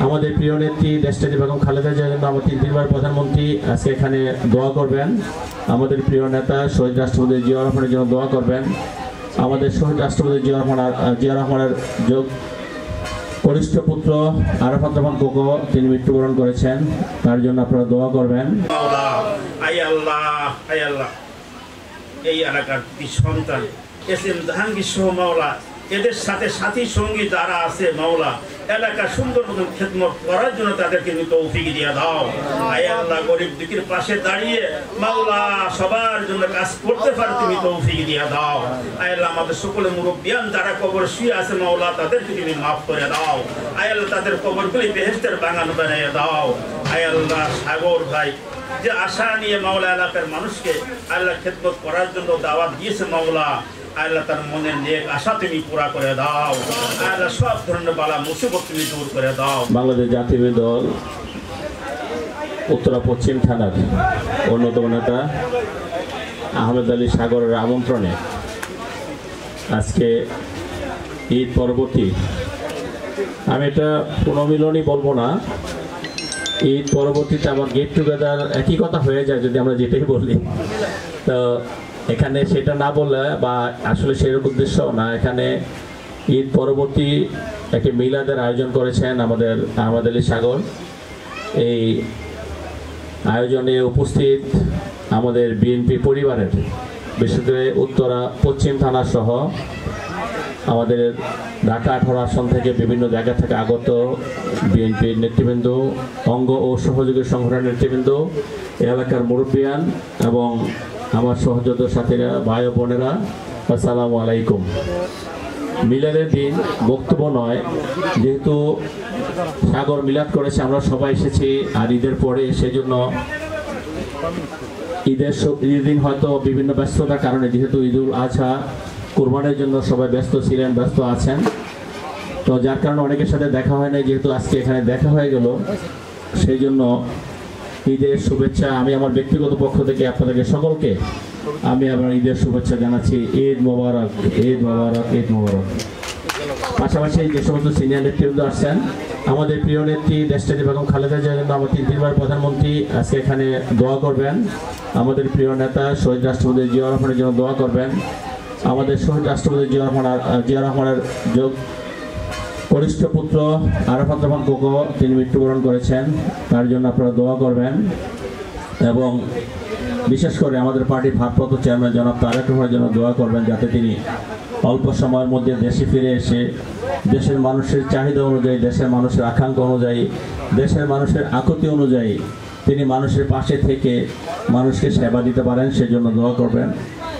আমাদের প্রিয় নেত্রী দেশনেত্রী বেগম খালেদা জিয়ার জন্য আমাদের তিনবার প্রধানমন্ত্রী আজকে এখানে দোয়া করবেন। আমাদের প্রিয় নেতা শহীদ রাষ্ট্রপতি জিয়াউর রহমানের জন্য দোয়া করবেন। আমাদের শহীদ রাষ্ট্রপতি জিয়া রহমানের কনিষ্ঠ পুত্র আরাফাত রহমান কোকো তিনি মৃত্যুবরণ করেছেন, তার জন্য আপনারা দোয়া করবেন। এই এলাকার সন্তান এসএম জাহাঙ্গীর সহ মাওলা এদের সাথে সাথী সঙ্গী যারা আছে মাওলা এলাকা সুন্দর মতন খেদমত করার জন্য তাদেরকে তৌফিক দিয়ে দাও। আয় আল্লাহ, গরিব দুঃখীর পাশে দাঁড়িয়ে মাওলা সবার জন্য কাজ করতে পারে তুমি তৌফিক দিয়ে দাও। আয় আল্লাহ, আমাদের সকলে মুরব্বিয়ান যারা কবর শুয়ে আছে মাওলা তাদেরকে তুমি মাফ করে দাও। আয় আল্লাহ, তাদের কবরগুলি বেহেশতের বাগান বানিয়ে দাও। আয় আল্লাহ, সাগর ভাই যে আশা নিয়ে মাওলা এলাকার মানুষকে আল্লাহ খেদমত করার জন্য দাওয়াত দিয়েছে মাওলা, আল্লাহ তার মনের নেক আশা তুমি পুরা করে দাও। আল্লাহ সব ধরনের বালা মুসিবত তুমি দূর করে দাও। বাংলাদেশ জাতীয় দল উত্তরা পশ্চিম থানার অন্যতম নেতা আহমেদ আলী সাগরের আমন্ত্রণে আজকে ঈদ পরবর্তী, আমি এটা পুনর্মিলনই বলবো না, ঈদ পরবর্তীতে আবার গেট টুগেদার একই কথা হয়ে যায় যদি আমরা যেটাই বলি। তো এখানে সেটা না বললে বা আসলে সেরকম উদ্দেশ্য না, এখানে ঈদ পরবর্তী একটি মিলাদের আয়োজন করেছেন আমাদের আহমেদ আলী সাগর। এই আয়োজনে উপস্থিত আমাদের বিএনপি পরিবারের বিশেষ করে উত্তরা পশ্চিম থানা সহ আমাদের ঢাকা 18 আসন থেকে বিভিন্ন জায়গা থেকে আগত বিএনপির নেতৃবৃন্দ, অঙ্গ ও সহযোগী সংগঠনের নেতৃবৃন্দ, এলাকার মুরব্বিয়ান এবং আমার সহযোদ্ধ সাথীরা, ভাই ও বোনেরা, আসসালামু আলাইকুম। মিলাদের দিন বক্তব্য নয়, যেহেতু সাগর মিলাদ করেছে আমরা সবাই এসেছি আর ঈদের পরে, সেজন্য ঈদের দিন হয়তো বিভিন্ন ব্যস্ততার কারণে, যেহেতু ঈদুল আজহা কোরবানির জন্য সবাই ব্যস্ত ছিলেন, ব্যস্ত আছেন, তো যার কারণে অনেকের সাথে দেখা হয় না। যেহেতু আজকে এখানে দেখা হয়ে গেল, সেই জন্য ঈদের শুভেচ্ছা আমি আমার ব্যক্তিগত পক্ষ থেকে আপনাদেরকে সকলকে আমি আমার ঈদের শুভেচ্ছা জানাচ্ছি। ঈদ মোবারক, ঈদ মোবারক, ঈদ মোবারক। পাশাপাশি যে সমস্ত সিনিয়র নেতৃবৃন্দ আসছেন, আমাদের প্রিয় নেত্রী দেশনেত্রী বেগম খালেদা জিয়ার জন্য আমাদের তিনবার প্রধানমন্ত্রী আজকে এখানে দোয়া করবেন। আমাদের প্রিয় নেতা শহীদ রাষ্ট্রপতি জিয়াউর রহমানের জন্য দোয়া করবেন। আমাদের শহীদ রাষ্ট্রপতি জিয়া রহমানের কনিষ্ঠ পুত্র আরাফাত রহমান কোকো তিনি মৃত্যুবরণ করেছেন, তার জন্য আপনারা দোয়া করবেন। এবং বিশেষ করে আমাদের পার্টির ভারপ্রাপ্ত চেয়ারম্যান জনাব তারেক রহমানের জন্য দোয়া করবেন, যাতে তিনি অল্প সময়ের মধ্যে দেশে ফিরে এসে দেশের মানুষের চাহিদা অনুযায়ী, দেশের মানুষের আকাঙ্ক্ষা অনুযায়ী, দেশের মানুষের আকুতি অনুযায়ী তিনি মানুষের পাশে থেকে মানুষকে সেবা দিতে পারেন, সেজন্য দোয়া করবেন।